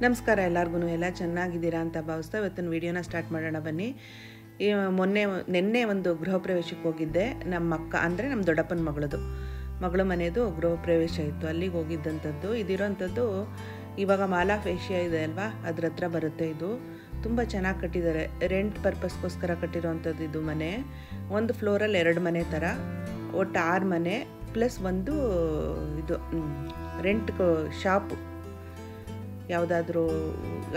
ನಮಸ್ಕಾರ ಎಲ್ಲರಿಗೂ ಎಲ್ಲ ಚೆನ್ನಾಗಿದ್ದೀರಾ ಅಂತ ಭಾವಿಸ್ತಾ ಇವತ್ತಿನ ವಿಡಿಯೋನ ಸ್ಟಾರ್ಟ್ ಮಾಡೋಣ ಬನ್ನಿ. ನಿನ್ನೆ ಒಂದು ಗೃಹ ಪ್ರವೇಶಕ್ಕೆ ಹೋಗಿದ್ದೆ. ನಮ್ಮ ಅಕ್ಕ ಅಂದರೆ ನಮ್ಮ ದೊಡ್ಡಪ್ಪನ ಮಗಳ ಮನೆಯದು ಗೃಹ ಪ್ರವೇಶ ಇತ್ತು. ಅಲ್ಲಿಗೆ ಹೋಗಿದ್ದಂಥದ್ದು. ಇದಿರೋಂಥದ್ದು ಇವಾಗ ಮಾಲ್ ಆಫ್ ಏಷ್ಯಾ ಇದೆ ಅಲ್ವಾ, ಅದ್ರ ಹತ್ರ ಬರುತ್ತೆ. ಇದು ತುಂಬ ಚೆನ್ನಾಗಿ ಕಟ್ಟಿದ್ದಾರೆ. ರೆಂಟ್ ಪರ್ಪಸ್ಗೋಸ್ಕರ ಕಟ್ಟಿರೋವಂಥದ್ದು ಇದು ಮನೆ. ಒಂದು ಫ್ಲೋರಲ್ಲಿ 2 ಮನೆ ಥರ, ಒಟ್ಟು 6 ಮನೆ ಪ್ಲಸ್ ಒಂದು ಇದು ರೆಂಟ್ ಶಾಪು. ಯಾವುದಾದ್ರೂ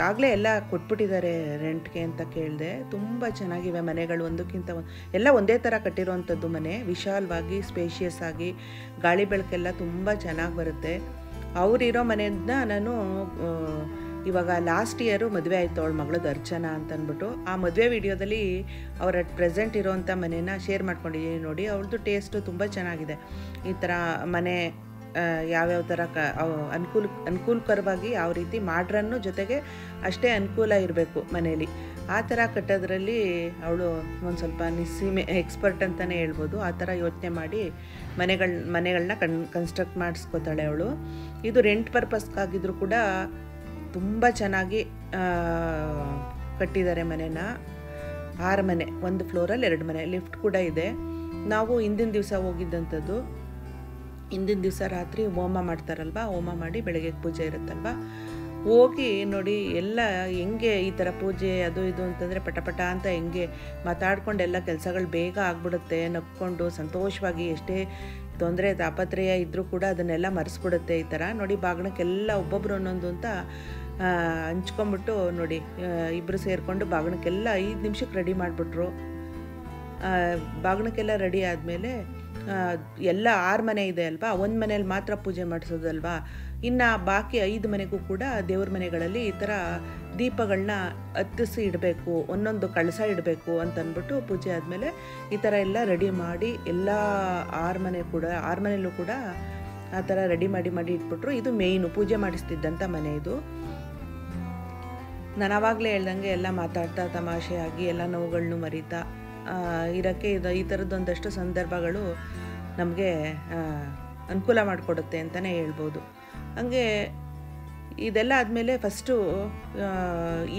ಆಗಲೇ ಎಲ್ಲ ಕೊಟ್ಬಿಟ್ಟಿದ್ದಾರೆ ರೆಂಟ್ಗೆ ಅಂತ ಕೇಳಿದೆ. ತುಂಬ ಚೆನ್ನಾಗಿವೆ ಮನೆಗಳು, ಒಂದಕ್ಕಿಂತ ಎಲ್ಲ ಒಂದೇ ಥರ ಕಟ್ಟಿರೋವಂಥದ್ದು ಮನೆ. ವಿಶಾಲವಾಗಿ ಸ್ಪೇಷಿಯಸ್ ಆಗಿ ಗಾಳಿ ಬೆಳಕೆಲ್ಲ ತುಂಬ ಚೆನ್ನಾಗಿ ಬರುತ್ತೆ. ಅವರಿರೋ ಮನೆಯನ್ನ ನಾನು ಇವಾಗ ಲಾಸ್ಟ್ ಇಯರು ಮದುವೆ ಆಯಿತು ಅವಳ ಮಗಳದ್ದು ಅರ್ಚನಾ ಅಂತ ಅಂದ್ಬಿಟ್ಟು. ಆ ಮದುವೆ ವಿಡಿಯೋದಲ್ಲಿ ಅವರ ಪ್ರೆಸೆಂಟ್ ಇರೋವಂಥ ಮನೇನ ಶೇರ್ ಮಾಡ್ಕೊಂಡಿದ್ದೀನಿ ನೋಡಿ. ಅವಳದು ಟೇಸ್ಟು ತುಂಬ ಚೆನ್ನಾಗಿದೆ. ಈ ಥರ ಮನೆ ಯಾವ್ಯಾವ ಥರ ಅನುಕೂಲಕರವಾಗಿ ಯಾವ ರೀತಿ ಮಾಡ್ರನ್ನು ಜೊತೆಗೆ ಅಷ್ಟೇ ಅನುಕೂಲ ಇರಬೇಕು ಮನೇಲಿ, ಆ ಥರ ಕಟ್ಟೋದ್ರಲ್ಲಿ ಅವಳು ಒಂದು ಸ್ವಲ್ಪ ನಿಸ್ಸೀಮೆ ಎಕ್ಸ್ಪರ್ಟ್ ಅಂತಲೇ ಹೇಳ್ಬೋದು. ಆ ಥರ ಯೋಚನೆ ಮಾಡಿ ಮನೆಗಳನ್ನ ಕನ್ಸ್ಟ್ರಕ್ಟ್ ಮಾಡಿಸ್ಕೋತಾಳೆ ಅವಳು. ಇದು ರೆಂಟ್ ಪರ್ಪಸ್ಗಾಗಿದ್ರೂ ಕೂಡ ತುಂಬ ಚೆನ್ನಾಗಿ ಕಟ್ಟಿದ್ದಾರೆ ಮನೆನ. 6 ಮನೆ, ಒಂದು ಫ್ಲೋರಲ್ಲಿ 2 ಮನೆ, ಲಿಫ್ಟ್ ಕೂಡ ಇದೆ. ನಾವು ಹಿಂದಿನ ದಿವಸ ಹೋಗಿದ್ದಂಥದ್ದು. ಹಿಂದಿನ ದಿವಸ ರಾತ್ರಿ ಹೋಮ ಮಾಡ್ತಾರಲ್ವ, ಹೋಮ ಮಾಡಿ ಬೆಳಗ್ಗೆ ಪೂಜೆ ಇರುತ್ತಲ್ವ, ಹೋಗಿ ನೋಡಿ ಎಲ್ಲ ಹೆಂಗೆ ಈ ಥರ ಪೂಜೆ ಅದು ಇದು ಅಂತಂದರೆ ಪಟಪಟ ಅಂತ ಹೆಂಗೆ ಮಾತಾಡ್ಕೊಂಡು ಎಲ್ಲ ಕೆಲಸಗಳು ಬೇಗ ಆಗ್ಬಿಡುತ್ತೆ. ನಕ್ಕೊಂಡು ಸಂತೋಷವಾಗಿ ಎಷ್ಟೇ ತೊಂದರೆ ತಾಪತ್ರಯ ಇದ್ದರೂ ಕೂಡ ಅದನ್ನೆಲ್ಲ ಮರೆಸ್ಬಿಡುತ್ತೆ. ಈ ಥರ ನೋಡಿ, ಬಾಗಿಣಕ್ಕೆಲ್ಲ ಒಬ್ಬೊಬ್ರು ಒಂದೊಂದು ಅಂತ ಹಂಚ್ಕೊಂಬಿಟ್ಟು ನೋಡಿ, ಇಬ್ಬರು ಸೇರಿಕೊಂಡು ಬಾಗಿಣಕ್ಕೆಲ್ಲ 5 ನಿಮಿಷಕ್ಕೆ ರೆಡಿ ಮಾಡಿಬಿಟ್ರು. ಬಾಗಿಣಕ್ಕೆಲ್ಲ ರೆಡಿ ಆದಮೇಲೆ ಎಲ್ಲ 6 ಮನೆ ಇದೆ ಅಲ್ವಾ, ಒಂದು ಮನೇಲಿ ಮಾತ್ರ ಪೂಜೆ ಮಾಡಿಸೋದಲ್ವಾ, ಇನ್ನು ಬಾಕಿ 5 ಮನೆಗೂ ಕೂಡ ದೇವ್ರ ಮನೆಗಳಲ್ಲಿ ಈ ಥರ ದೀಪಗಳನ್ನ ಹತ್ತಿಸಿ ಇಡಬೇಕು, ಒಂದೊಂದು ಕಳಸ ಇಡಬೇಕು ಅಂತಂದ್ಬಿಟ್ಟು ಪೂಜೆ ಆದಮೇಲೆ ಈ ಥರ ಎಲ್ಲ ರೆಡಿ ಮಾಡಿ ಎಲ್ಲ 6 ಮನೆಯಲ್ಲೂ ಕೂಡ ಆ ಥರ ರೆಡಿ ಮಾಡಿ ಇಟ್ಬಿಟ್ರು. ಇದು ಮೇಯ್ನು ಪೂಜೆ ಮಾಡಿಸ್ತಿದ್ದಂಥ ಮನೆ ಇದು. ನಾನು ಆವಾಗಲೇ ಹೇಳ್ದಂಗೆ ಎಲ್ಲ ಮಾತಾಡ್ತಾ ತಮಾಷೆಯಾಗಿ ಎಲ್ಲ ನೋವುಗಳನ್ನು ಮರೀತಾ ಇರೋಕ್ಕೆ ಈ ಥರದ್ದೊಂದಷ್ಟು ಸಂದರ್ಭಗಳು ನಮಗೆ ಅನುಕೂಲ ಮಾಡಿಕೊಡುತ್ತೆ ಅಂತಲೇ ಹೇಳ್ಬೋದು. ಹಂಗೆ ಇದೆಲ್ಲ ಆದಮೇಲೆ ಫಸ್ಟು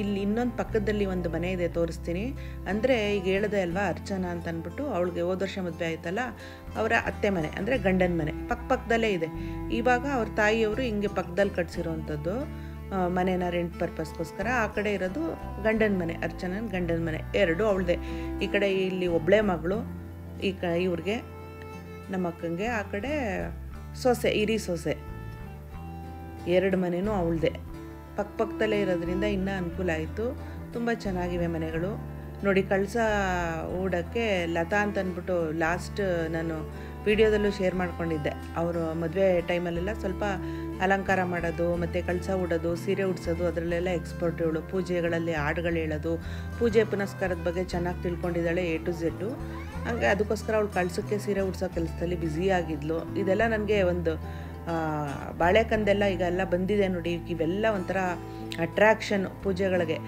ಇಲ್ಲಿ ಇನ್ನೊಂದು ಪಕ್ಕದಲ್ಲಿ ಒಂದು ಮನೆ ಇದೆ, ತೋರಿಸ್ತೀನಿ. ಅಂದರೆ ಈಗ ಹೇಳಿದೆ ಅಲ್ವಾ ಅರ್ಚನಾ ಅಂತ ಅಂದ್ಬಿಟ್ಟು, ಅವಳಿಗೆ ಹೋದ ವರ್ಷ ಮದುವೆ ಆಯ್ತಲ್ಲ, ಅವರ ಅತ್ತೆ ಮನೆ ಅಂದರೆ ಗಂಡನ ಮನೆ ಪಕ್ಕದಲ್ಲೇ ಇದೆ. ಇವಾಗ ಅವ್ರ ತಾಯಿಯವರು ಹಿಂಗೆ ಪಕ್ಕದಲ್ಲಿ ಕಟ್ಸಿರೋವಂಥದ್ದು ಮನೇನ ರೆಂಟ್ ಪರ್ಪಸ್ಗೋಸ್ಕರ. ಆ ಕಡೆ ಇರೋದು ಗಂಡನ ಮನೆ, ಅರ್ಚನನ ಗಂಡನ ಮನೆ. 2 ಅವಳದೆ. ಈ ಕಡೆ ಇಲ್ಲಿ ಒಬ್ಬಳೇ ಮಗಳು ಇವ್ರಿಗೆ, ನಮ್ಮ ಅಕ್ಕಂಗೆ. ಆ ಕಡೆ ಸೊಸೆ, ಹಿರಿ ಸೊಸೆ. 2 ಮನೆಯೂ ಅವಳದೆ. ಪಕ್ಕದಲ್ಲೇ ಇರೋದ್ರಿಂದ ಇನ್ನೂ ಅನುಕೂಲ ಆಯಿತು. ತುಂಬ ಚೆನ್ನಾಗಿವೆ ಮನೆಗಳು ನೋಡಿ. ಕಳಸ ಹೂಡೋಕ್ಕೆ ಲತಾ ಅಂತ ಅಂದ್ಬಿಟ್ಟು ಲಾಸ್ಟ್ ನಾನು ವಿಡಿಯೋದಲ್ಲೂ ಶೇರ್ ಮಾಡ್ಕೊಂಡಿದ್ದೆ. ಅವರು ಮದುವೆ ಟೈಮಲ್ಲೆಲ್ಲ ಸ್ವಲ್ಪ ಅಲಂಕಾರ ಮಾಡೋದು ಮತ್ತು ಕಳಸ ಹೂಡೋದು, ಸೀರೆ ಉಡ್ಸೋದು, ಅದರಲ್ಲೆಲ್ಲ ಎಕ್ಸ್ಪರ್ಟ್ ಇವಳು. ಪೂಜೆಗಳಲ್ಲಿ ಹಾಡುಗಳು ಹೇಳೋದು, ಪೂಜೆ ಪುನಸ್ಕಾರದ ಬಗ್ಗೆ ಚೆನ್ನಾಗಿ ತಿಳ್ಕೊಂಡಿದ್ದಾಳೆ A to Z. ಹಂಗೆ ಅದಕ್ಕೋಸ್ಕರ ಅವಳು ಕಳಸಕ್ಕೆ ಸೀರೆ ಉಡ್ಸೋ ಕೆಲಸದಲ್ಲಿ ಬ್ಯುಸಿಯಾಗಿದ್ಲು. ಇದೆಲ್ಲ ನನಗೆ ಒಂದು ಬಾಳೆಕಂದೆಲ್ಲ ಈಗ ಎಲ್ಲ ಬಂದಿದೆ ನೋಡಿ, ಇವೆಲ್ಲ ಒಂಥರ ಅಟ್ರ್ಯಾಕ್ಷನ್ ಪೂಜೆಗಳಿಗೆ.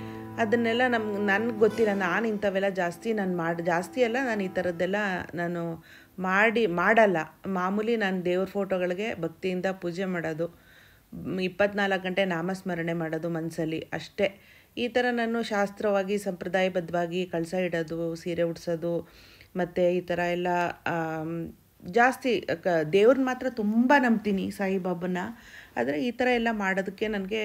ಅದನ್ನೆಲ್ಲ ನನಗೆ ಗೊತ್ತಿಲ್ಲ. ನಾನು ಇಂಥವೆಲ್ಲ ಜಾಸ್ತಿ ಅಲ್ಲ, ನಾನು ಈ ಥರದ್ದೆಲ್ಲ ನಾನು ಮಾಡಲ್ಲ. ಮಾಮೂಲಿ ನಾನು ದೇವ್ರ ಫೋಟೋಗಳಿಗೆ ಭಕ್ತಿಯಿಂದ ಪೂಜೆ ಮಾಡೋದು, 24 ಗಂಟೆ ನಾಮಸ್ಮರಣೆ ಮಾಡೋದು ಮನಸ್ಸಲ್ಲಿ ಅಷ್ಟೇ. ಈ ಥರ ನಾನು ಶಾಸ್ತ್ರವಾಗಿ ಸಂಪ್ರದಾಯಬದ್ಧವಾಗಿ ಕಳಸ ಇಡೋದು, ಸೀರೆ ಉಡ್ಸೋದು ಮತ್ತು ಈ ಥರ ಎಲ್ಲ ಜಾಸ್ತಿ ದೇವ್ರನ್ನ ಮಾತ್ರ ತುಂಬ ನಂಬ್ತೀನಿ, ಸಾಯಿಬಾಬನ. ಆದರೆ ಈ ಥರ ಎಲ್ಲ ಮಾಡೋದಕ್ಕೆ ನನಗೆ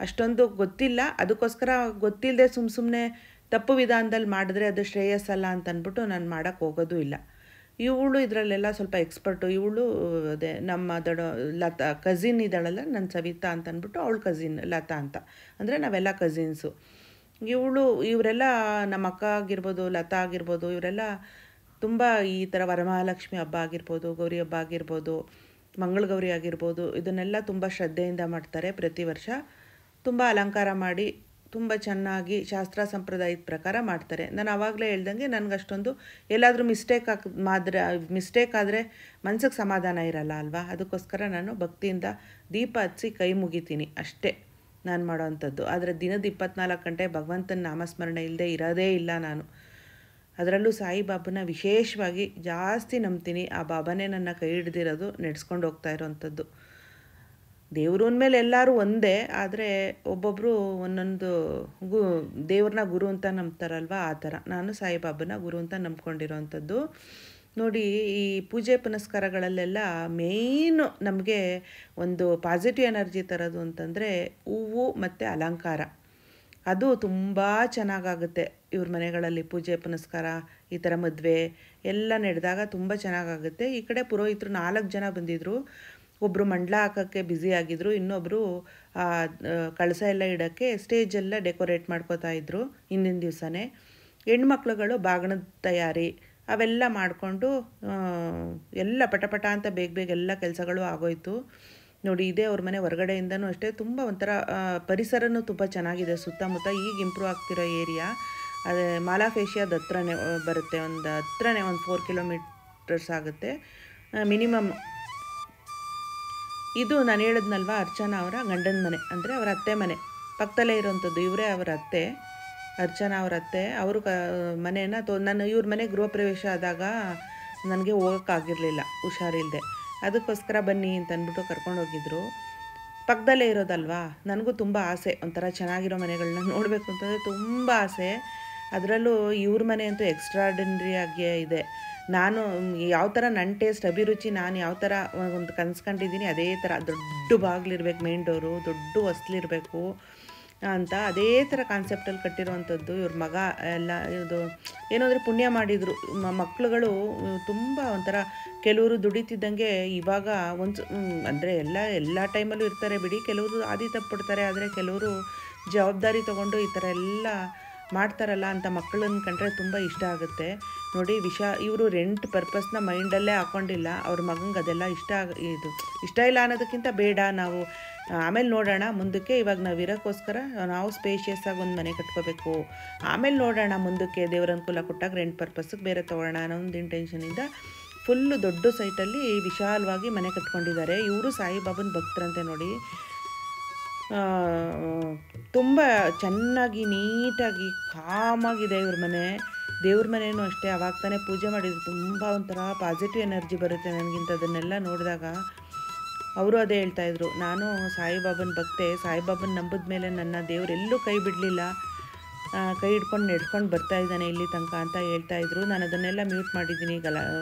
ಅಷ್ಟೊಂದು ಗೊತ್ತಿಲ್ಲ. ಅದಕ್ಕೋಸ್ಕರ ಗೊತ್ತಿಲ್ಲದೆ ಸುಮ್ಮನೆ ತಪ್ಪು ವಿಧಾನದಲ್ಲಿ ಮಾಡಿದ್ರೆ ಅದು ಶ್ರೇಯಸ್ಸಲ್ಲ ಅಂತ ಅಂದ್ಬಿಟ್ಟು ನಾನು ಮಾಡೋಕ್ಕೆ ಹೋಗೋದು ಇಲ್ಲ. ಇವಳು ಇದರಲ್ಲೆಲ್ಲ ಸ್ವಲ್ಪ ಎಕ್ಸ್ಪರ್ಟು. ಇವಳು ಅದೇ ನಮ್ಮ ಲತಾ ಕಝಿನ್ ಇದ್ದಾಳಲ್ಲ, ನನ್ನ ಸವಿತಾ ಅಂತ ಅಂದ್ಬಿಟ್ಟು, ಅವಳು ಕಝಿನ್ ಲತಾ ಅಂತ. ಅಂದರೆ ನಾವೆಲ್ಲ ಕಝಿನ್ಸು. ಇವರೆಲ್ಲ ನಮ್ಮ ಅಕ್ಕ ಆಗಿರ್ಬೋದು, ಲತಾ ಆಗಿರ್ಬೋದು, ಇವರೆಲ್ಲ ತುಂಬ ಈ ಥರ ವರಮಹಾಲಕ್ಷ್ಮಿ ಹಬ್ಬ ಆಗಿರ್ಬೋದು, ಗೌರಿ ಹಬ್ಬ ಆಗಿರ್ಬೋದು, ಮಂಗಳಗೌರಿ ಆಗಿರ್ಬೋದು, ಇದನ್ನೆಲ್ಲ ತುಂಬ ಶ್ರದ್ಧೆಯಿಂದ ಮಾಡ್ತಾರೆ. ಪ್ರತಿ ವರ್ಷ ತುಂಬ ಅಲಂಕಾರ ಮಾಡಿ ತುಂಬ ಚೆನ್ನಾಗಿ ಶಾಸ್ತ್ರ ಸಂಪ್ರದಾಯದ ಪ್ರಕಾರ ಮಾಡ್ತಾರೆ. ನಾನು ಆವಾಗಲೇ ಹೇಳ್ದಂಗೆ ನನಗಷ್ಟೊಂದು ಎಲ್ಲಾದರೂ ಮಿಸ್ಟೇಕ್ ಆದರೆ ಮನ್ಸಿಗೆ ಸಮಾಧಾನ ಇರಲ್ಲ ಅಲ್ವಾ. ಅದಕ್ಕೋಸ್ಕರ ನಾನು ಭಕ್ತಿಯಿಂದ ದೀಪ ಹಚ್ಚಿ ಕೈ ಮುಗಿತೀನಿ ಅಷ್ಟೇ ನಾನು ಮಾಡೋವಂಥದ್ದು. ಆದರೆ ದಿನದ 24 ಗಂಟೆ ಭಗವಂತನ ನಾಮಸ್ಮರಣೆ ಇಲ್ಲದೆ ಇರೋದೇ ಇಲ್ಲ ನಾನು. ಅದರಲ್ಲೂ ಸಾಯಿಬಾಬನ ವಿಶೇಷವಾಗಿ ಜಾಸ್ತಿ ನಂಬ್ತೀನಿ. ಆ ಬಾಬಾನೇ ನನ್ನ ಕೈ ಹಿಡ್ದಿರೋದು, ನಡೆಸ್ಕೊಂಡು ಹೋಗ್ತಾ ಇರೋವಂಥದ್ದು. ದೇವರು ಅಂದಮೇಲೆ ಎಲ್ಲರೂ ಒಂದೇ, ಆದರೆ ಒಬ್ಬೊಬ್ಬರು ಒಂದೊಂದು ದೇವ್ರನ್ನ ಗುರು ಅಂತ ನಂಬ್ತಾರಲ್ವ, ಆ ಥರ ನಾನು ಸಾಯಿಬಾಬನ ಗುರು ಅಂತ ನಂಬ್ಕೊಂಡಿರೋವಂಥದ್ದು. ನೋಡಿ, ಈ ಪೂಜೆ ಪುನಸ್ಕಾರಗಳಲ್ಲೆಲ್ಲ ಮೇಯ್ನು ನಮಗೆ ಒಂದು ಪಾಸಿಟಿವ್ ಎನರ್ಜಿ ತರೋದು ಅಂತಂದರೆ ಹೂವು ಮತ್ತು ಅಲಂಕಾರ. ಅದು ತುಂಬ ಚೆನ್ನಾಗಾಗುತ್ತೆ ಇವ್ರ ಮನೆಗಳಲ್ಲಿ. ಪೂಜೆ ಪುನಸ್ಕಾರ, ಈ ಥರ ಮದುವೆ ಎಲ್ಲ ನಡೆದಾಗ ತುಂಬ ಚೆನ್ನಾಗಾಗುತ್ತೆ. ಈ ಕಡೆ ಪುರೋಹಿತರು 4 ಜನ ಬಂದಿದ್ದರು. ಒಬ್ಬರು ಮಂಡಲ ಹಾಕೋಕ್ಕೆ ಬ್ಯುಸಿ ಆಗಿದ್ದರು, ಇನ್ನೊಬ್ಬರು ಕಳಸ ಎಲ್ಲ ಇಡೋಕ್ಕೆ ಸ್ಟೇಜೆಲ್ಲ ಡೆಕೋರೇಟ್ ಮಾಡ್ಕೋತಾ ಇದ್ದರು ಹಿಂದಿನ ದಿವಸನೇ. ಹೆಣ್ಮಕ್ಳುಗಳು ಬಾಗಿಣದ ತಯಾರಿ ಅವೆಲ್ಲ ಮಾಡಿಕೊಂಡು ಎಲ್ಲ ಪಟಪಟ ಅಂತ ಬೇಗ ಎಲ್ಲ ಕೆಲಸಗಳು ಆಗೋಯ್ತು. ನೋಡಿ, ಇದೇ ಅವ್ರ ಮನೆ ಹೊರಗಡೆಯಿಂದನೂ ಅಷ್ಟೇ ತುಂಬ ಒಂಥರ ಪರಿಸರನೂ ತುಂಬ ಚೆನ್ನಾಗಿದೆ ಸುತ್ತಮುತ್ತ. ಈಗ ಇಂಪ್ರೂವ್ ಆಗ್ತಿರೋ ಏರಿಯಾ. ಅದೇ ಮಾಲಾಫೇಶಿಯಾದ ಹತ್ರನೇ ಬರುತ್ತೆ, ಒಂದು 4 ಕಿಲೋಮೀಟರ್ಸ್ ಆಗುತ್ತೆ ಮಿನಿಮಮ್. ಇದು ನಾನು ಹೇಳಿದ್ನಲ್ವ, ಅರ್ಚನಾ ಅವರ ಗಂಡನ ಮನೆ, ಅಂದರೆ ಅವರ ಅತ್ತೆ ಮನೆ ಪಕ್ಕದಲ್ಲೇ ಇರೋವಂಥದ್ದು. ಇವರೇ ಅವರ ಅತ್ತೆ, ಅರ್ಚನಾ ಅವರ ಅತ್ತೆ. ಅವರು ಮನೆಯನ್ನು ನಾನು ಇವ್ರ ಮನೆ ಗೃಹ ಪ್ರವೇಶ ಆದಾಗ ನನಗೆ ಹೋಗೋಕ್ಕಾಗಿರಲಿಲ್ಲ, ಹುಷಾರಿಲ್ಲದೆ. ಅದಕ್ಕೋಸ್ಕರ ಬನ್ನಿ ಅಂತ ಅಂದ್ಬಿಟ್ಟು ಕರ್ಕೊಂಡೋಗಿದ್ರು. ಪಕ್ಕದಲ್ಲೇ ಇರೋದಲ್ವಾ, ನನಗೂ ತುಂಬ ಆಸೆ, ಒಂಥರ ಚೆನ್ನಾಗಿರೋ ಮನೆಗಳನ್ನ ನೋಡಬೇಕು ಅಂತಂದರೆ ತುಂಬ ಆಸೆ. ಅದರಲ್ಲೂ ಇವ್ರ ಮನೆ ಅಂತೂ ಎಕ್ಸ್ಟ್ರಾರ್ಡಿನರಿ ಆಗಿ ಇದೆ. ನಾನು ಯಾವ ಥರ ನನ್ನ ಟೇಸ್ಟ್ ಅಭಿರುಚಿ, ನಾನು ಯಾವ ಥರ ಒಂದು ಕನ್ಸ್ಕೊಂಡಿದ್ದೀನಿ ಅದೇ ಥರ ದೊಡ್ಡ ಬಾಗಿಲಿರ್ಬೇಕು, ಮೇನ್ ಡೋರು, ದೊಡ್ಡ ಹೊಸ್ಲಿರಬೇಕು ಅಂತ ಅದೇ ಥರ ಕಾನ್ಸೆಪ್ಟಲ್ಲಿ ಕಟ್ಟಿರೋವಂಥದ್ದು. ಇವ್ರ ಮಗ ಎಲ್ಲ ಇದು ಏನಾದರೂ ಪುಣ್ಯ ಮಾಡಿದರು. ಮಕ್ಕಳುಗಳು ತುಂಬ ಒಂಥರ, ಕೆಲವರು ದುಡಿತಿದ್ದಂಗೆ ಇವಾಗ ಅಂದರೆ ಎಲ್ಲ ಟೈಮಲ್ಲೂ ಇರ್ತಾರೆ ಬಿಡಿ, ಕೆಲವರು ಆದಿ ತಪ್ಪಿಡ್ತಾರೆ. ಆದರೆ ಕೆಲವರು ಜವಾಬ್ದಾರಿ ತೊಗೊಂಡು ಈ ಥರ ಎಲ್ಲ ಮಾಡ್ತಾರಲ್ಲ ಅಂತ ಮಕ್ಕಳನ್ನ ಕಂಡ್ರೆ ತುಂಬ ಇಷ್ಟ ಆಗುತ್ತೆ. ನೋಡಿ, ಇವರು ರೆಂಟ್ ಪರ್ಪಸ್ನ ಮೈಂಡಲ್ಲೇ ಹಾಕ್ಕೊಂಡಿಲ್ಲ. ಅವ್ರ ಮಗಂಗೆ ಅದೆಲ್ಲ ಇಷ್ಟ ಇಲ್ಲ ಅನ್ನೋದಕ್ಕಿಂತ ಬೇಡ, ನಾವು ಆಮೇಲೆ ನೋಡೋಣ ಮುಂದಕ್ಕೆ, ಇವಾಗ ನಾವು ಇರೋಕ್ಕೋಸ್ಕರ ನಾವು ಸ್ಪೇಷಿಯಸ್ ಆಗಿ ಒಂದು ಮನೆ ಕಟ್ಕೋಬೇಕು, ಆಮೇಲೆ ನೋಡೋಣ ಮುಂದಕ್ಕೆ ದೇವ್ರ ಅನುಕೂಲ ಕೊಟ್ಟಾಗ ರೆಂಟ್ ಪರ್ಪಸ್ಗೆ ಬೇರೆ ತೊಗೊಳ್ಳೋಣ ಅನ್ನೋ ಒಂದು ಇಂಟೆನ್ಷನಿಂದ ಫುಲ್ಲು ದೊಡ್ಡ ಸೈಟಲ್ಲಿ ವಿಶಾಲವಾಗಿ ಮನೆ ಕಟ್ಕೊಂಡಿದ್ದಾರೆ. ಇವರು ಸಾಯಿಬಾಬನ ಭಕ್ತರಂತೆ. ನೋಡಿ, ತುಂಬ ಚೆನ್ನಾಗಿ ನೀಟಾಗಿ ಕಾಮಾಗಿದೆ ಇವ್ರ ಮನೆ. ದೇವ್ರ ಮನೆಯೂ ಅಷ್ಟೇ, ಅವಾಗ ತಾನೇ ಪೂಜೆ ಮಾಡಿದ್ರು, ತುಂಬ ಒಂಥರ ಪಾಸಿಟಿವ್ ಎನರ್ಜಿ ಬರುತ್ತೆ ನನಗಿಂಥದನ್ನೆಲ್ಲ ನೋಡಿದಾಗ. ಅವರು ಅದೇ ಹೇಳ್ತಾಯಿದ್ರು, ನಾನು ಸಾಯಿಬಾಬನ ಭಕ್ತೆ, ಸಾಯಿಬಾಬನ ನಂಬಿದ ಮೇಲೆ ನನ್ನ ದೇವರೆಲ್ಲೂ ಕೈ ಬಿಡಲಿಲ್ಲ, ಕೈ ಹಿಡ್ಕೊಂಡು ನಡ್ಕೊಂಡು ಬರ್ತಾಯಿದ್ದಾನೆ ಇಲ್ಲಿ ತನಕ ಅಂತ ಹೇಳ್ತಾಯಿದ್ರು. ನಾನು ಅದನ್ನೆಲ್ಲ ಮ್ಯೂಟ್ ಮಾಡಿದ್ದೀನಿ,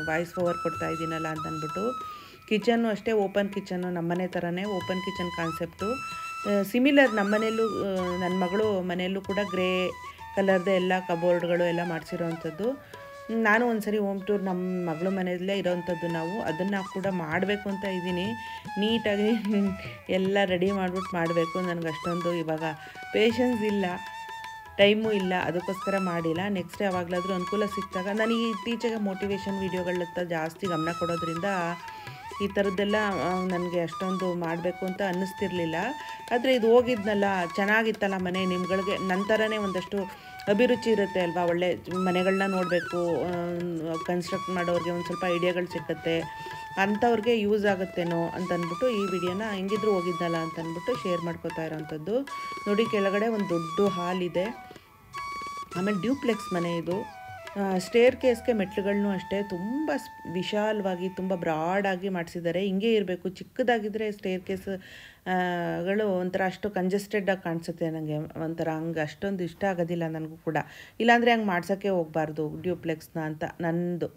ವಾಯ್ಸ್ ಓವರ್ ಕೊಡ್ತಾ ಇದ್ದೀನಲ್ಲ ಅಂತ ಅಂದ್ಬಿಟ್ಟು. ಕಿಚನ್ನು ಅಷ್ಟೇ, ಓಪನ್ ಕಿಚನ್ನು, ನಮ್ಮನೆ ಥರನೇ ಓಪನ್ ಕಿಚನ್ ಕಾನ್ಸೆಪ್ಟು. ಸಿಮಿಲರ್ ನಮ್ಮ ಮನೆಯಲ್ಲೂ, ನನ್ನ ಮಗಳು ಮನೆಯಲ್ಲೂ ಕೂಡ ಗ್ರೇ ಕಲರ್ದೇ ಎಲ್ಲ ಕಬೋರ್ಡ್ಗಳು ಎಲ್ಲ ಮಾಡಿಸಿರೋವಂಥದ್ದು. ನಾನು ಒಂದು ಸರಿ ಹೋಮ್ ಟೂರ್ ನಮ್ಮ ಮಗಳ ಮನೆಯಲ್ಲೇ ಇರೋವಂಥದ್ದು. ನಾವು ಅದನ್ನು ಕೂಡ ಮಾಡಬೇಕು ಅಂತ ಇದ್ದೀನಿ, ನೀಟಾಗಿ ಎಲ್ಲ ರೆಡಿ ಮಾಡಿಬಿಟ್ಟು ಮಾಡಬೇಕು. ನನಗೆ ಅಷ್ಟೊಂದು ಇವಾಗ ಪೇಷನ್ಸ್ ಇಲ್ಲ, ಟೈಮು ಇಲ್ಲ, ಅದಕ್ಕೋಸ್ಕರ ಮಾಡಿಲ್ಲ. ನೆಕ್ಸ್ಟ್ ಯಾವಾಗಲಾದರೂ ಅನುಕೂಲ ಸಿಕ್ಕಿದಾಗ, ನನಗೆ ಇತ್ತೀಚೆಗೆ ಮೋಟಿವೇಶನ್ ವೀಡಿಯೋಗಳತ್ತ ಜಾಸ್ತಿ ಗಮನ ಕೊಡೋದ್ರಿಂದ ಈ ಥರದ್ದೆಲ್ಲ ನನಗೆ ಅಷ್ಟೊಂದು ಮಾಡಬೇಕು ಅಂತ ಅನ್ನಿಸ್ತಿರ್ಲಿಲ್ಲ. ಆದರೆ ಇದು ಹೋಗಿದ್ನಲ್ಲ, ಚೆನ್ನಾಗಿತ್ತಲ್ಲ ಮನೆ, ನಿಮ್ಗಳಿಗೆ ನಂತರನೇ ಒಂದಷ್ಟು ಅಭಿರುಚಿ ಇರುತ್ತೆ ಅಲ್ವಾ, ಒಳ್ಳೆ ಮನೆಗಳನ್ನ ನೋಡಬೇಕು, ಕನ್ಸ್ಟ್ರಕ್ಟ್ ಮಾಡೋರಿಗೆ ಒಂದು ಸ್ವಲ್ಪ ಐಡಿಯಾಗಳು ಸಿಕ್ಕುತ್ತೆ, ಅಂಥವ್ರಿಗೆ ಯೂಸ್ ಆಗುತ್ತೇನೋ ಅಂತ ಅಂದ್ಬಿಟ್ಟು ಈ ವಿಡಿಯೋನ ಹೆಂಗಿದ್ರು ಹೋಗಿದ್ನಲ್ಲ ಅಂತ ಅಂದ್ಬಿಟ್ಟು ಶೇರ್ ಮಾಡ್ಕೋತಾ ಇರೋವಂಥದ್ದು. ನೋಡಿ, ಕೆಳಗಡೆ ಒಂದು ದೊಡ್ಡ ಹಾಲ್ ಇದೆ, ಆಮೇಲೆ ಡ್ಯೂಪ್ಲೆಕ್ಸ್ ಮನೆ ಇದು. ಸ್ಟೇರ್ ಕೇಸ್ಗೆ ಮೆಟ್ಲುಗಳನ್ನೂ ಅಷ್ಟೇ ತುಂಬ ವಿಶಾಲವಾಗಿ, ತುಂಬ ಬ್ರಾಡಾಗಿ ಮಾಡಿಸಿದ್ದಾರೆ. ಹಿಂಗೆ ಇರಬೇಕು, ಚಿಕ್ಕದಾಗಿದ್ದರೆ ಸ್ಟೇರ್ ಕೇಸ್ಗಳು ಒಂಥರ ಅಷ್ಟು ಕಂಜೆಸ್ಟೆಡಾಗಿ ಕಾಣಿಸುತ್ತೆ ನನಗೆ, ಒಂಥರ ಹಂಗೆ ಅಷ್ಟೊಂದು ಇಷ್ಟ ಆಗೋದಿಲ್ಲ ನನಗೂ ಕೂಡ. ಇಲ್ಲಾಂದರೆ ಹಂಗೆ ಮಾಡ್ಸೋಕ್ಕೆ ಹೋಗಬಾರ್ದು ಡ್ಯೂಪ್ಲೆಕ್ಸ್ನ ಅಂತ ನನ್ನದು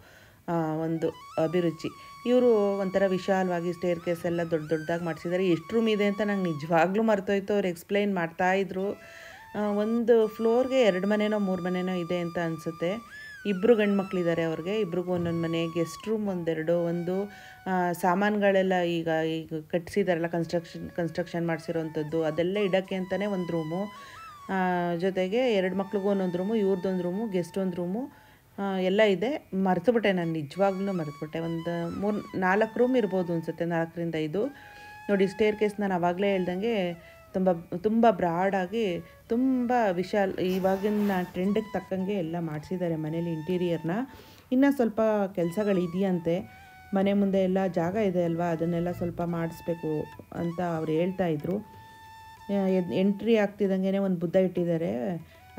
ಒಂದು ಅಭಿರುಚಿ. ಇವರು ಒಂಥರ ವಿಶಾಲವಾಗಿ ಸ್ಟೇರ್ ಕೇಸ್ ಎಲ್ಲ ದೊಡ್ಡದಾಗಿ ಮಾಡಿಸಿದ್ದಾರೆ. ಎಷ್ಟು ರೂಮ್ ಇದೆ ಅಂತ ನಂಗೆ ನಿಜವಾಗ್ಲೂ ಮರ್ತೋಯ್ತು, ಅವ್ರು ಎಕ್ಸ್ಪ್ಲೈನ್ ಮಾಡ್ತಾಯಿದ್ರು. ಒಂದು ಫ್ಲೋರ್ಗೆ 2 ಮನೆನೋ 3 ಮನೆನೋ ಇದೆ ಅಂತ ಅನಿಸುತ್ತೆ. 2 ಗಂಡು ಮಕ್ಕಳಿದ್ದಾರೆ ಅವ್ರಿಗೆ, ಇಬ್ರಿಗೂ ಒಂದೊಂದು ಮನೆ, ಗೆಸ್ಟ್ ರೂಮ್ ಒಂದು ಸಾಮಾನುಗಳೆಲ್ಲ ಈಗ ಕಟ್ಟಿಸಿದಾರಲ್ಲ, ಕನ್ಸ್ಟ್ರಕ್ಷನ್ ಮಾಡಿಸಿರೋವಂಥದ್ದು, ಅದೆಲ್ಲ ಇಡೋಕ್ಕೆ ಅಂತಲೇ ಒಂದು ರೂಮು, ಜೊತೆಗೆ 2 ಮಕ್ಳಿಗೂ ಒಂದೊಂದು ರೂಮು, ಇವ್ರದ್ದೊಂದು ರೂಮು, ಗೆಸ್ಟ್ ಒಂದು ರೂಮು ಎಲ್ಲ ಇದೆ. ಮರ್ತುಬಿಟ್ಟೆ, ನಾನು ನಿಜವಾಗ್ಲೂ ಮರ್ತುಬಿಟ್ಟೆ. ಒಂದು 4 ರೂಮ್ ಇರ್ಬೋದು ಅನಿಸುತ್ತೆ, 4ರಿಂದ 5. ನೋಡಿ, ಸ್ಟೇರ್ ಕೇಸ್ ನಾನು ಆವಾಗಲೇ ಹೇಳ್ದಂಗೆ ತುಂಬ ಬ್ರಾಡಾಗಿ, ತುಂಬ ಇವಾಗಿನ ಟ್ರೆಂಡಿಗೆ ತಕ್ಕಂಗೆ ಎಲ್ಲ ಮಾಡಿಸಿದ್ದಾರೆ ಮನೇಲಿ ಇಂಟೀರಿಯರ್ನ. ಇನ್ನು ಸ್ವಲ್ಪ ಕೆಲಸಗಳಿದೆಯಂತೆ, ಮನೆ ಮುಂದೆ ಎಲ್ಲ ಜಾಗ ಇದೆ ಅಲ್ವಾ, ಅದನ್ನೆಲ್ಲ ಸ್ವಲ್ಪ ಮಾಡಿಸ್ಬೇಕು ಅಂತ ಅವ್ರು ಹೇಳ್ತಾಯಿದ್ರು. ಎಂಟ್ರಿ ಆಗ್ತಿದ್ದಂಗೆ ಒಂದು ಬುದ್ಧ ಇಟ್ಟಿದ್ದಾರೆ,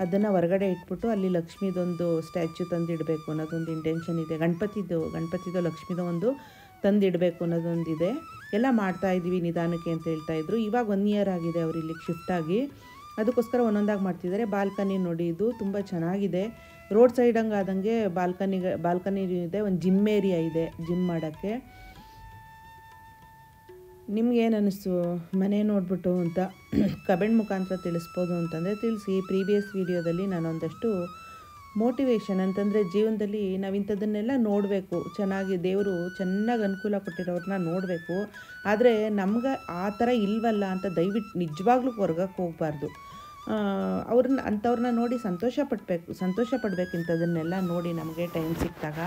ಅದನ್ನು ಹೊರಗಡೆ ಇಟ್ಬಿಟ್ಟು ಅಲ್ಲಿ ಲಕ್ಷ್ಮೀದೊಂದು ಸ್ಟ್ಯಾಚ್ಯೂ ತಂದಿಡಬೇಕು ಅನ್ನೋದೊಂದು ಇಂಟೆನ್ಷನ್ ಇದೆ. ಗಣಪತಿದು ಲಕ್ಷ್ಮೀದೋ ಒಂದು ತಂದಿಡಬೇಕು ಅನ್ನೋದೊಂದಿದೆ. ಎಲ್ಲ ಮಾಡ್ತಾಯಿದ್ದೀವಿ ನಿಧಾನಕ್ಕೆ ಅಂತ ಹೇಳ್ತಾಯಿದ್ರು. ಇವಾಗ 1 ಇಯರ್ ಆಗಿದೆ ಅವ್ರು ಇಲ್ಲಿಗೆ ಶಿಫ್ಟಾಗಿ, ಅದಕ್ಕೋಸ್ಕರ ಒಂದೊಂದಾಗಿ ಮಾಡ್ತಿದ್ದಾರೆ. ಬಾಲ್ಕನಿ ನೋಡಿ, ಇದು ತುಂಬ ಚೆನ್ನಾಗಿದೆ. ರೋಡ್ ಸೈಡ್ ಹಂಗೆ ಆದಂಗೆ ಬಾಲ್ಕನಿ ಇದೆ, ಒಂದು ಜಿಮ್ ಏರಿಯಾ ಇದೆ ಜಿಮ್ ಮಾಡೋಕ್ಕೆ. ನಿಮ್ಗೇನು ಅನ್ನಿಸ್ತು ಮನೆ ನೋಡ್ಬಿಟ್ಟು ಅಂತ ಕಮೆಂಟ್ ಮುಖಾಂತರ ತಿಳಿಸ್ಬೋದು ಅಂತಂದರೆ ತಿಳಿಸಿ. ಪ್ರೀವಿಯಸ್ ವೀಡಿಯೋದಲ್ಲಿ ನಾನು ಒಂದಷ್ಟು ಮೋಟಿವೇಶನ್ ಅಂತಂದರೆ ಜೀವನದಲ್ಲಿ ನಾವು ಇಂಥದ್ದನ್ನೆಲ್ಲ ನೋಡಬೇಕು, ಚೆನ್ನಾಗಿ ದೇವರು ಚೆನ್ನಾಗಿ ಅನುಕೂಲ ಕೊಟ್ಟಿರೋರನ್ನ ನೋಡಬೇಕು. ಆದರೆ ನಮ್ಗೆ ಆ ಥರ ಇಲ್ವಲ್ಲ ಅಂತ ದಯವಿಟ್ಟು ನಿಜವಾಗ್ಲೂ ಹೊರ್ಗಕ್ಕೆ ಹೋಗಬಾರ್ದು. ಅಂಥವ್ರನ್ನ ನೋಡಿ ಸಂತೋಷ ಪಡಬೇಕು ಇಂಥದ್ದನ್ನೆಲ್ಲ ನೋಡಿ ನಮಗೆ ಟೈಮ್ ಸಿಕ್ಕಿದಾಗ.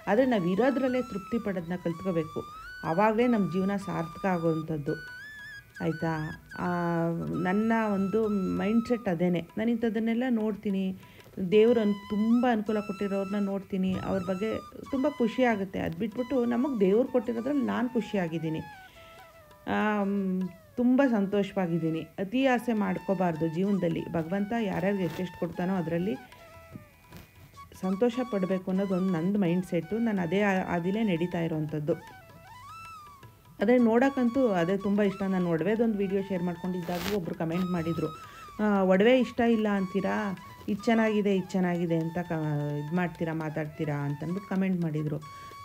ಆದರೆ ನಾವು ಇರೋದ್ರಲ್ಲೇ ತೃಪ್ತಿ ಪಡೋದನ್ನ ಕಲ್ತ್ಕೋಬೇಕು. ಆವಾಗಲೇ ನಮ್ಮ ಜೀವನ ಸಾರ್ಥಕ ಆಗೋವಂಥದ್ದು, ಆಯಿತಾ? ನನ್ನ ಒಂದು ಮೈಂಡ್ಸೆಟ್ ಅದೇ. ನಾನು ಇಂಥದ್ದನ್ನೆಲ್ಲ ನೋಡ್ತೀನಿ, ದೇವರು ತುಂಬ ಅನುಕೂಲ ಕೊಟ್ಟಿರೋರನ್ನ ನೋಡ್ತೀನಿ, ಅವ್ರ ಬಗ್ಗೆ ತುಂಬ ಖುಷಿ ಆಗುತ್ತೆ. ಅದು ಬಿಟ್ಬಿಟ್ಟು ನಮಗೆ ದೇವ್ರು ಕೊಟ್ಟಿರೋದ್ರಲ್ಲಿ ನಾನು ಖುಷಿಯಾಗಿದ್ದೀನಿ, ತುಂಬ ಸಂತೋಷವಾಗಿದ್ದೀನಿ. ಅತಿ ಆಸೆ ಮಾಡ್ಕೋಬಾರ್ದು ಜೀವನದಲ್ಲಿ. ಭಗವಂತ ಯಾರ್ಯಾರಿಗೆ ಎಷ್ಟೆಷ್ಟು ಕೊಡ್ತಾನೋ ಅದರಲ್ಲಿ ಸಂತೋಷ ಪಡಬೇಕು ಅನ್ನೋದು ಒಂದು ನಂದು ಮೈಂಡ್ಸೆಟ್ಟು. ನಾನು ಅದೇ ಆದಿಲೇ ನಡೀತಾ ಇರೋವಂಥದ್ದು. ಅದೇ ನೋಡೋಕ್ಕಂತೂ ಅದೇ ತುಂಬ ಇಷ್ಟ. ನಾನು ಒಡವೆದೊಂದು ವೀಡಿಯೋ ಶೇರ್ ಮಾಡ್ಕೊಂಡಿದ್ದಾಗೂ ಒಬ್ಬರು ಕಮೆಂಟ್ ಮಾಡಿದರು, ಒಡವೆ ಇಷ್ಟ ಇಲ್ಲ ಅಂತೀರಾ, ಇದು ಚೆನ್ನಾಗಿದೆ ಅಂತ ಇದು ಮಾಡ್ತೀರಾ, ಮಾತಾಡ್ತೀರಾ ಅಂತಂದ್ಬಿಟ್ಟು ಕಮೆಂಟ್ ಮಾಡಿದರು.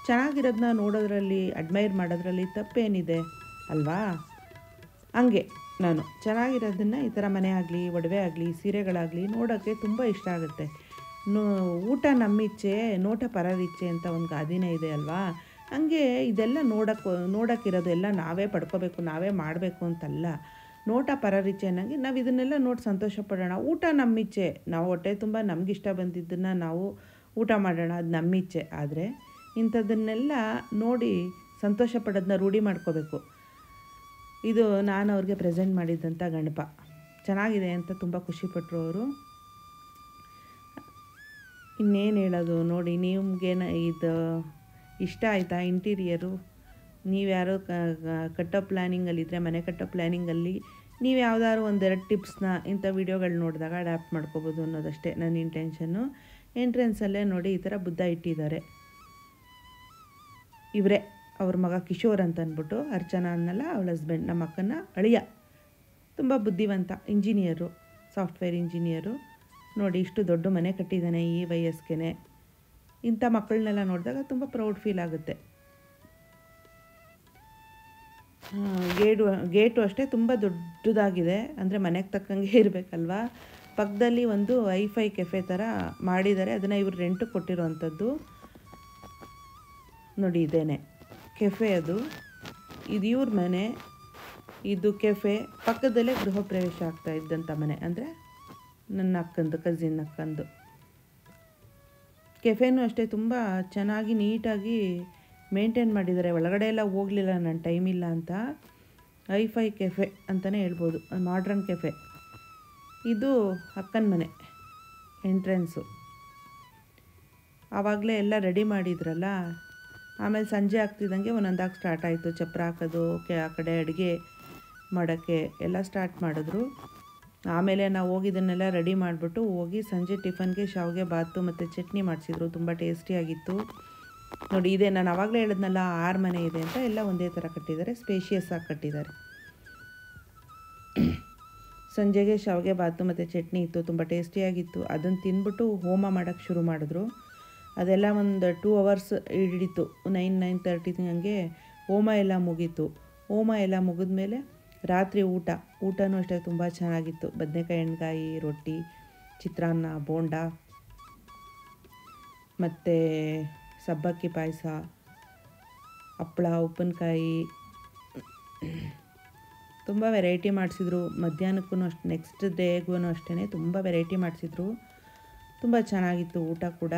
ಚೆನ್ನಾಗಿರೋದನ್ನ ನೋಡೋದ್ರಲ್ಲಿ ಅಡ್ಮೈರ್ ಮಾಡೋದ್ರಲ್ಲಿ ತಪ್ಪೇನಿದೆ ಅಲ್ವಾ? ಹಂಗೆ ನಾನು ಚೆನ್ನಾಗಿರೋದನ್ನು ಈ ಥರ ಮನೆ ಆಗಲಿ, ಒಡವೆ ಆಗಲಿ, ಸೀರೆಗಳಾಗಲಿ ನೋಡೋಕ್ಕೆ ತುಂಬ ಇಷ್ಟ ಆಗುತ್ತೆ. ಊಟ ನಮ್ಮಿಚ್ಛೆ, ನೋಟ ಪರರಿಚ್ಛೆ ಅಂತ ಒಂದು ಗಾದೆನೇ ಇದೆ ಅಲ್ವಾ? ಹಂಗೆ ಇದೆಲ್ಲ ನೋಡೋಕ್ಕಿರೋದು ಎಲ್ಲ ನಾವೇ ಪಡ್ಕೋಬೇಕು, ನಾವೇ ಮಾಡಬೇಕು ಅಂತಲ್ಲ. ನೋಟ ಪರರಿಚ್ಛೆ ಅನ್ನಂಗೆ ನಾವು ಇದನ್ನೆಲ್ಲ ನೋಡಿ ಸಂತೋಷ ಪಡೋಣ. ಊಟ ನಮ್ಮಿಚ್ಛೆ, ನಾವು ಹೊಟ್ಟೆ ತುಂಬ ನಮಗಿಷ್ಟ ಬಂದಿದ್ದನ್ನು ನಾವು ಊಟ ಮಾಡೋಣ, ಅದು ನಮ್ಮಿಚ್ಛೆ. ಆದರೆ ಇಂಥದ್ದನ್ನೆಲ್ಲ ನೋಡಿ ಸಂತೋಷ ಪಡೋದನ್ನ ರೂಢಿ ಮಾಡ್ಕೋಬೇಕು. ಇದು ನಾನು ಅವ್ರಿಗೆ ಪ್ರೆಸೆಂಟ್ ಮಾಡಿದ್ದಂಥ ಗಣಪ ಚೆನ್ನಾಗಿದೆ ಅಂತ ತುಂಬ ಖುಷಿಪಟ್ಟರು ಅವರು. ಇನ್ನೇನು ಹೇಳೋದು ನೋಡಿ, ನಿಮ್ಗೇನ ಇದು ಇಷ್ಟ ಆಯಿತಾ ಇಂಟೀರಿಯರು? ನೀವು ಯಾರೋ ಕಟ್ಟೋ ಪ್ಲ್ಯಾನಿಂಗಲ್ಲಿದ್ದರೆ, ಮನೆ ಕಟ್ಟೋ ಪ್ಲ್ಯಾನಿಂಗಲ್ಲಿ ನೀವು ಯಾವ್ದಾದ್ರು 1-2 ಟಿಪ್ಸ್ನ ಇಂಥ ವೀಡಿಯೋಗಳು ನೋಡಿದಾಗ ಅಡ್ಯಾಪ್ಟ್ ಮಾಡ್ಕೋಬೋದು ಅನ್ನೋದಷ್ಟೇ ನನ್ನ ಇಂಟೆನ್ಷನ್ನು. ಎಂಟ್ರೆನ್ಸಲ್ಲೇ ನೋಡಿ ಈ ಥರ ಬುದ್ಧ ಇಟ್ಟಿದ್ದಾರೆ. ಇವರೇ ಅವ್ರ ಮಗ ಕಿಶೋರ್ ಅಂತ ಅಂದ್ಬಿಟ್ಟು, ಅರ್ಚನಾ ಅನ್ನಲ್ಲ ಅವಳ ಹಸ್ಬೆಂಡ್, ನಮ್ಮ ಅಕ್ಕನ ಅಳಿಯ. ತುಂಬ ಬುದ್ಧಿವಂತ ಇಂಜಿನಿಯರು, ಸಾಫ್ಟ್ವೇರ್ ಇಂಜಿನಿಯರು. ನೋಡಿ ಇಷ್ಟು ದೊಡ್ಡ ಮನೆ ಕಟ್ಟಿದ್ದಾನೆ ಈ ವಯಸ್ಸಿಗೆ. ಇಂಥ ಮಕ್ಕಳನ್ನೆಲ್ಲ ನೋಡಿದಾಗ ತುಂಬ ಪ್ರೌಡ್ ಫೀಲ್ ಆಗುತ್ತೆ. ಗೇಟು ಅಷ್ಟೇ ತುಂಬ ದೊಡ್ಡದಾಗಿದೆ, ಅಂದರೆ ಮನೆಗೆ ತಕ್ಕಂಗೆ ಇರಬೇಕಲ್ವಾ. ಪಕ್ಕದಲ್ಲಿ ಒಂದು ವೈಫೈ ಕೆಫೆ ಥರ ಮಾಡಿದ್ದಾರೆ, ಅದನ್ನು ಇವರು ರೆಂಟಿಗೆ ಕೊಟ್ಟಿರೋವಂಥದ್ದು. ನೋಡಿ ಇದೇನೆ ಕೆಫೆ, ಇದು ಇವ್ರ ಮನೆ, ಇದು ಕೆಫೆ. ಪಕ್ಕದಲ್ಲೇ ಗೃಹ ಪ್ರವೇಶ ಆಗ್ತಾ ಇದ್ದಂಥ ಮನೆ, ಅಂದರೆ ನನ್ನ ಅಕ್ಕಂದು, ಕಸಿನ್ ಅಕ್ಕಂದು. ಕೆಫೆನೂ ಅಷ್ಟೇ ತುಂಬ ಚೆನ್ನಾಗಿ ನೀಟಾಗಿ ಮೇಂಟೈನ್ ಮಾಡಿದ್ದಾರೆ. ಒಳಗಡೆ ಎಲ್ಲ ಹೋಗಲಿಲ್ಲ ನಾನು, ಟೈಮ್ ಇಲ್ಲ ಅಂತ. ವೈಫೈ ಕೆಫೆ ಅಂತಲೇ ಹೇಳ್ಬೋದು, ಮಾಡ್ರನ್ ಕೆಫೆ. ಇದು ಅಕ್ಕನ ಮನೆ ಎಂಟ್ರೆನ್ಸು. ಆವಾಗಲೇ ಎಲ್ಲ ರೆಡಿ ಮಾಡಿದ್ರಲ್ಲ. ಆಮೇಲೆ ಸಂಜೆ ಆಗ್ತಿದ್ದಂಗೆ ಒಂದೊಂದಾಗಿ ಸ್ಟಾರ್ಟ್ ಆಯಿತು. ಚಪ್ಪರ ಹಾಕೋದು, ಆ ಕಡೆ ಅಡುಗೆ ಮಾಡೋಕ್ಕೆ ಎಲ್ಲ ಸ್ಟಾರ್ಟ್ ಮಾಡಿದ್ರು. ಆಮೇಲೆ ನಾವು ಹೋಗಿದ್ದನ್ನೆಲ್ಲ ರೆಡಿ ಮಾಡಿಬಿಟ್ಟು ಹೋಗಿ ಸಂಜೆ ಟಿಫನ್ಗೆ ಶಾವಿಗೆ ಬಾತು ಮತ್ತು ಚಟ್ನಿ ಮಾಡಿಸಿದ್ರು. ತುಂಬ ಟೇಸ್ಟಿಯಾಗಿತ್ತು. ನೋಡಿ ಇದೆ, ನಾನು ಆವಾಗಲೇ ಹೇಳಿದ್ನಲ್ಲ 6 ಮನೆ ಇದೆ ಅಂತ, ಎಲ್ಲ ಒಂದೇ ಥರ ಕಟ್ಟಿದ್ದಾರೆ, ಸ್ಪೇಷಿಯಸ್ ಆಗಿ ಕಟ್ಟಿದ್ದಾರೆ. ಸಂಜೆಗೆ ಶಾವಿಗೆ ಬಾತು ಮತ್ತು ಚಟ್ನಿ ಇತ್ತು, ತುಂಬ ಟೇಸ್ಟಿಯಾಗಿತ್ತು. ಅದನ್ನು ತಿಂದ್ಬಿಟ್ಟು ಹೋಮ ಮಾಡೋಕ್ಕೆ ಶುರು ಮಾಡಿದ್ರು. ಅದೆಲ್ಲ ಒಂದು 2 ಅವರ್ಸ್ ಹಿಡಿತು. 9-9:30 ಹಂಗೆ ಹೋಮ ಎಲ್ಲ ಮುಗೀತು. ಹೋಮ ಎಲ್ಲ ಮುಗಿದ್ಮೇಲೆ ರಾತ್ರಿ ಊಟನೂ ಅಷ್ಟೇ ತುಂಬ ಚೆನ್ನಾಗಿತ್ತು. ಬದನೆಕಾಯಿ ಎಣ್ಗಾಯಿ, ರೊಟ್ಟಿ, ಚಿತ್ರಾನ್ನ, ಬೋಂಡ ಮತ್ತು ಸಬ್ಬಕ್ಕಿ ಪಾಯಸ, ಹಪ್ಪಳ, ಉಪ್ಪಿನಕಾಯಿ, ತುಂಬ ವೆರೈಟಿ ಮಾಡಿಸಿದ್ರು. ಮಧ್ಯಾಹ್ನಕ್ಕೂ ಅಷ್ಟು, ನೆಕ್ಸ್ಟ್ ಡೇಗೂ ಅಷ್ಟೇ ತುಂಬ ವೆರೈಟಿ ಮಾಡಿಸಿದ್ರು. ತುಂಬ ಚೆನ್ನಾಗಿತ್ತು ಊಟ ಕೂಡ.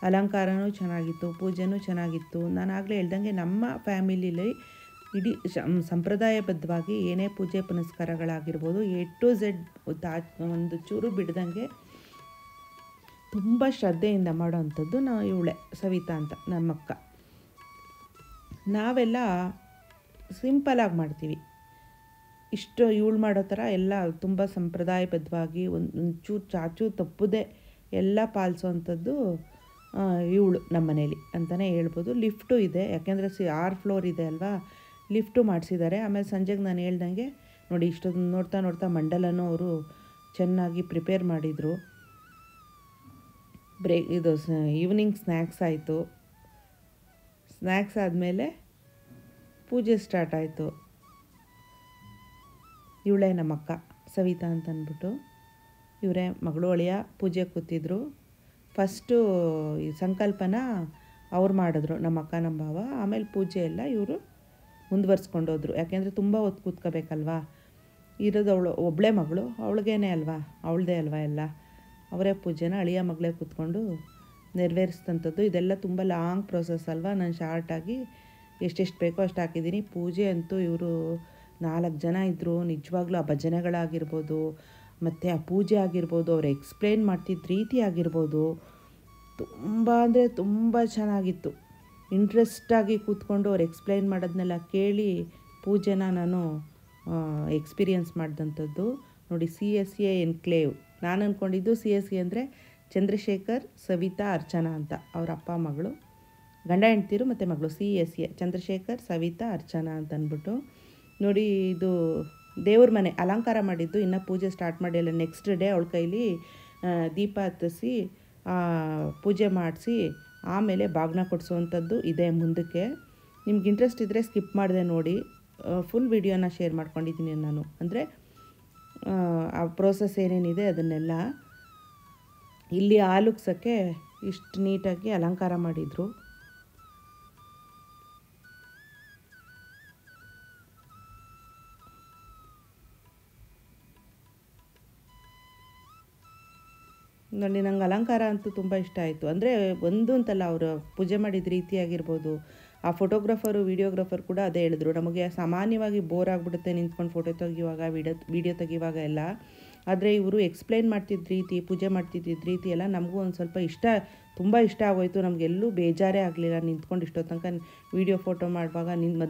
ಅಲಂಕಾರನೂ ಚೆನ್ನಾಗಿತ್ತು, ಪೂಜೆನೂ ಚೆನ್ನಾಗಿತ್ತು. ನಾನು ಆಗಲೇ ಹೇಳ್ದಂಗೆ ನಮ್ಮ ಫ್ಯಾಮಿಲಿಲಿ ಇಡೀ ಸಂಪ್ರದಾಯಬದ್ಧವಾಗಿ ಏನೇ ಪೂಜೆ ಪುನಸ್ಕಾರಗಳಾಗಿರ್ಬೋದು A to Z ಒಂದು ಚೂರು ಬಿಡ್ದಂಗೆ ತುಂಬ ಶ್ರದ್ಧೆಯಿಂದ ಮಾಡೋವಂಥದ್ದು ಇವಳೆ ಸವಿತಾ ಅಂತ ನಮ್ಮಕ್ಕ. ನಾವೆಲ್ಲ ಸಿಂಪಲಾಗಿ ಮಾಡ್ತೀವಿ, ಇಷ್ಟು ಇವಳು ಮಾಡೋ ಥರ ಎಲ್ಲ ತುಂಬ ಸಂಪ್ರದಾಯಬದ್ಧವಾಗಿ ಒಂಚೂರು ಚಾಚು ತಪ್ಪದೆ ಎಲ್ಲ ಪಾಲಿಸೋವಂಥದ್ದು ಇವಳು ನಮ್ಮ ಮನೇಲಿ ಅಂತಲೇ ಹೇಳ್ಬೋದು. ಲಿಫ್ಟು ಇದೆ, ಯಾಕೆಂದರೆ 6 ಫ್ಲೋರ್ ಇದೆ ಅಲ್ವಾ. ಲಿಫ್ಟು ಮಾಡಿಸಿದ್ದಾರೆ. ಆಮೇಲೆ ಸಂಜೆಗೆ ನಾನು ಹೇಳ್ದಂಗೆ ನೋಡಿ ಇಷ್ಟೊಂದು ನೋಡ್ತಾ ನೋಡ್ತಾ ಮಂಡಲನೂ ಅವರು ಚೆನ್ನಾಗಿ ಪ್ರಿಪೇರ್ ಮಾಡಿದರು. ಇದು ಈವ್ನಿಂಗ್ ಸ್ನ್ಯಾಕ್ಸ್ ಆಯಿತು. ಸ್ನ್ಯಾಕ್ಸ್ ಆದಮೇಲೆ ಪೂಜೆ ಸ್ಟಾರ್ಟ್ ಆಯಿತು. ಇವಳೇ ನಮ್ಮ ಅಕ್ಕ ಸವಿತಾ ಅಂತ ಅಂದ್ಬಿಟ್ಟು, ಇವರೇ ಮಗಳು ಅಳಿಯ ಪೂಜೆ ಕೂತಿದ್ರು. ಫಸ್ಟು ಈ ಸಂಕಲ್ಪನ ಅವ್ರು ಮಾಡಿದ್ರು, ನಮ್ಮ ಅಕ್ಕ ನಮ್ಮ ಭಾವ. ಆಮೇಲೆ ಪೂಜೆ ಎಲ್ಲ ಇವರು ಮುಂದುವರ್ಸ್ಕೊಂಡೋದ್ರು. ಯಾಕೆಂದರೆ ತುಂಬ ಹೊತ್ತು ಕೂತ್ಕೋಬೇಕಲ್ವಾ, ಇರೋದು ಅವಳು ಒಬ್ಬಳೇ ಮಗಳು, ಅವಳಿಗೇನೆ ಅಲ್ವಾ, ಅವಳದೇ ಅಲ್ವಾ ಎಲ್ಲ. ಅವರೇ ಪೂಜೆನ ಅಳಿಯ ಮಗಳೇ ಕೂತ್ಕೊಂಡು ನೆರವೇರಿಸಿದಂಥದ್ದು. ಇದೆಲ್ಲ ತುಂಬ ಲಾಂಗ್ ಪ್ರೋಸೆಸ್ ಅಲ್ವಾ. ನಾನು ಶಾರ್ಟಾಗಿ ಎಷ್ಟೆಷ್ಟು ಬೇಕೋ ಅಷ್ಟು ಹಾಕಿದ್ದೀನಿ. ಪೂಜೆ ಅಂತೂ ಇವರು 4 ಜನ ಇದ್ದರು. ನಿಜವಾಗ್ಲೂ ಆ ಭಜನೆಗಳಾಗಿರ್ಬೋದು, ಮತ್ತು ಆ ಪೂಜೆ ಆಗಿರ್ಬೋದು, ಅವ್ರು ಎಕ್ಸ್ಪ್ಲೇನ್ ಮಾಡ್ತಿದ್ದ ರೀತಿ ಆಗಿರ್ಬೋದು, ತುಂಬ ಅಂದರೆ ತುಂಬ ಚೆನ್ನಾಗಿತ್ತು. ಇಂಟ್ರೆಸ್ಟಾಗಿ ಕೂತ್ಕೊಂಡು ಅವ್ರು ಎಕ್ಸ್ಪ್ಲೇನ್ ಮಾಡೋದನ್ನೆಲ್ಲ ಕೇಳಿ ಪೂಜೆನ ನಾನು ಎಕ್ಸ್ಪೀರಿಯನ್ಸ್ ಮಾಡಿದಂಥದ್ದು. ನೋಡಿ, CSA ಎನ್ಕ್ಲೇವ್. ನಾನು ಅಂದ್ಕೊಂಡಿದ್ದು CSA ಅಂದರೆ ಚಂದ್ರಶೇಖರ್ ಸವಿತಾ ಅರ್ಚನಾ ಅಂತ, ಅವ್ರ ಅಪ್ಪ ಮಗಳು, ಗಂಡ ಹೆಂಡ್ತಿರು ಮತ್ತು ಮಗಳು. CSA ಚಂದ್ರಶೇಖರ್ ಸವಿತಾ ಅರ್ಚನಾ ಅಂತ ಅಂದ್ಬಿಟ್ಟು. ನೋಡಿ, ಇದು ದೇವ್ರ ಮನೆ ಅಲಂಕಾರ ಮಾಡಿದ್ದು. ಇನ್ನು ಪೂಜೆ ಸ್ಟಾರ್ಟ್ ಮಾಡಿಲ್ಲ. ನೆಕ್ಸ್ಟ್ ಡೇ ಅವಳ ಕೈಲಿ ದೀಪ ಹತ್ತಿಸಿ ಪೂಜೆ ಮಾಡಿಸಿ ಆಮೇಲೆ ಬಾಗಿನ ಕೊಡಿಸುವಂಥದ್ದು ಇದೆ ಮುಂದಕ್ಕೆ. ನಿಮ್ಗೆ ಇಂಟ್ರೆಸ್ಟ್ ಇದ್ದರೆ ಸ್ಕಿಪ್ ಮಾಡಿದೆ ನೋಡಿ, ಫುಲ್ ವಿಡಿಯೋನ ಶೇರ್ ಮಾಡ್ಕೊಂಡಿದ್ದೀನಿ ನಾನು. ಅಂದರೆ ಆ ಪ್ರೋಸೆಸ್ ಏನೇನಿದೆ ಅದನ್ನೆಲ್ಲ. ಇಲ್ಲಿ ಆಲುಕ್ಸಕ್ಕೆ ಇಷ್ಟು ನೀಟಾಗಿ ಅಲಂಕಾರ ಮಾಡಿದರು. ನೋಡಿ, ನಂಗೆ ಅಲಂಕಾರ ಅಂತೂ ತುಂಬ ಇಷ್ಟ ಆಯಿತು. ಅಂದರೆ ಒಂದು ಅಂತಲ್ಲ, ಅವರು ಪೂಜೆ ಮಾಡಿದ ರೀತಿಯಾಗಿರ್ಬೋದು. ಆ ಫೋಟೋಗ್ರಾಫರು ವಿಡಿಯೋಗ್ರಾಫರ್ ಕೂಡ ಅದೇ ಹೇಳಿದ್ರು, ನಮಗೆ ಸಾಮಾನ್ಯವಾಗಿ ಬೋರ್ ಆಗಿಬಿಡುತ್ತೆ ನಿಂತ್ಕೊಂಡು ಫೋಟೋ ತೆಗಿಯುವಾಗ, ವಿಡಿಯೋ ತೆಗಿಯುವಾಗ ಎಲ್ಲ. ಆದರೆ ಇವರು ಎಕ್ಸ್ಪ್ಲೈನ್ ಮಾಡ್ತಿದ್ದ ರೀತಿ, ಪೂಜೆ ಮಾಡ್ತಿದ್ದ ರೀತಿ ಎಲ್ಲ ನಮಗೂ ಒಂದು ಸ್ವಲ್ಪ ತುಂಬ ಇಷ್ಟ ಆಗೋಯಿತು. ನಮಗೆಲ್ಲೂ ಬೇಜಾರೇ ಆಗಲಿಲ್ಲ. ನಿಂತ್ಕೊಂಡು ಇಷ್ಟೋ ತನಕ ವೀಡಿಯೋ ಫೋಟೋ ಮಾಡುವಾಗ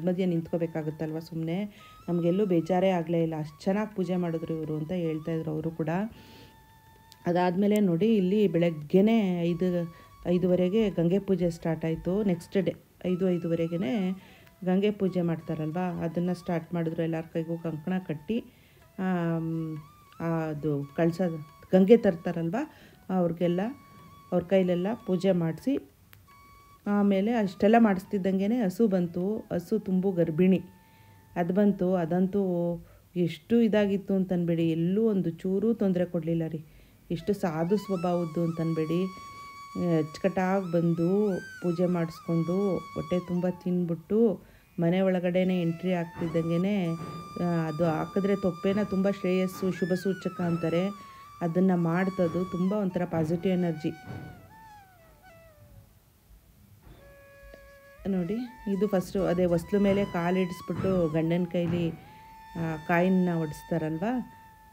ಮಧ್ಯ ನಿಂತ್ಕೋಬೇಕಾಗುತ್ತಲ್ವ ಸುಮ್ಮನೆ, ನಮಗೆಲ್ಲೂ ಬೇಜಾರೇ ಆಗಲೇ ಇಲ್ಲ. ಅಷ್ಟು ಚೆನ್ನಾಗಿ ಪೂಜೆ ಮಾಡಿದ್ರು ಇವರು ಅಂತ ಹೇಳ್ತಾಯಿದ್ರು ಅವರು ಕೂಡ. ಅದಾದಮೇಲೆ ನೋಡಿ, ಇಲ್ಲಿ ಬೆಳಗ್ಗೆನೇ 5:05 ಗಂಗೆ ಪೂಜೆ ಸ್ಟಾರ್ಟ್ ಆಯಿತು. ನೆಕ್ಸ್ಟ್ ಡೇ 5:05 ಗಂಗೆ ಪೂಜೆ ಮಾಡ್ತಾರಲ್ವ, ಅದನ್ನು ಸ್ಟಾರ್ಟ್ ಮಾಡಿದ್ರು. ಎಲ್ಲರ ಕೈಗೂ ಕಂಕಣ ಕಟ್ಟಿ ಅದು ಗಂಗೆ ತರ್ತಾರಲ್ವ ಅವ್ರಿಗೆಲ್ಲ, ಅವ್ರ ಕೈಲೆಲ್ಲ ಪೂಜೆ ಮಾಡಿಸಿ ಆಮೇಲೆ ಅಷ್ಟೆಲ್ಲ ಮಾಡಿಸ್ತಿದ್ದಂಗೆ ಹಸು ಬಂತು. ಹಸು ತುಂಬು ಗರ್ಭಿಣಿ ಅದು ಬಂತು. ಅದಂತೂ ಎಷ್ಟು ಇದಾಗಿತ್ತು ಅಂತನ್ಬೇಡಿ, ಎಲ್ಲೂ ಒಂದು ಚೂರೂ ತೊಂದರೆ ಕೊಡಲಿಲ್ಲ ರೀ. ಎಷ್ಟು ಸಾಧು ಸ್ವಭಾವದ್ದು ಅಂತನ್ಬೇಡಿ. ಅಚ್ಚುಕಟ್ಟಾಗಿ ಬಂದು ಪೂಜೆ ಮಾಡಿಸ್ಕೊಂಡು ಹೊಟ್ಟೆ ತುಂಬ ತಿಂದ್ಬಿಟ್ಟು ಮನೆ ಒಳಗಡೆನೇ ಎಂಟ್ರಿ ಆಗ್ತಿದ್ದಂಗೆ, ಅದು ಹಾಕಿದ್ರೆ ತೊಪ್ಪೆನ ತುಂಬ ಶ್ರೇಯಸ್ಸು, ಶುಭ ಸೂಚಕ ಅಂತಾರೆ. ಅದನ್ನು ಮಾಡ್ತದ್ದು ತುಂಬ ಒಂಥರ ಪಾಸಿಟಿವ್ ಎನರ್ಜಿ. ನೋಡಿ, ಇದು ಫಸ್ಟು ಅದೇ ಹೊಸ್ಲು ಮೇಲೆ ಕಾಲಿಡಿಸ್ಬಿಟ್ಟು ಗಂಡನ ಕೈಲಿ ಕಾಯಿನ ಹೊಡಿಸ್ತಾರಲ್ವ,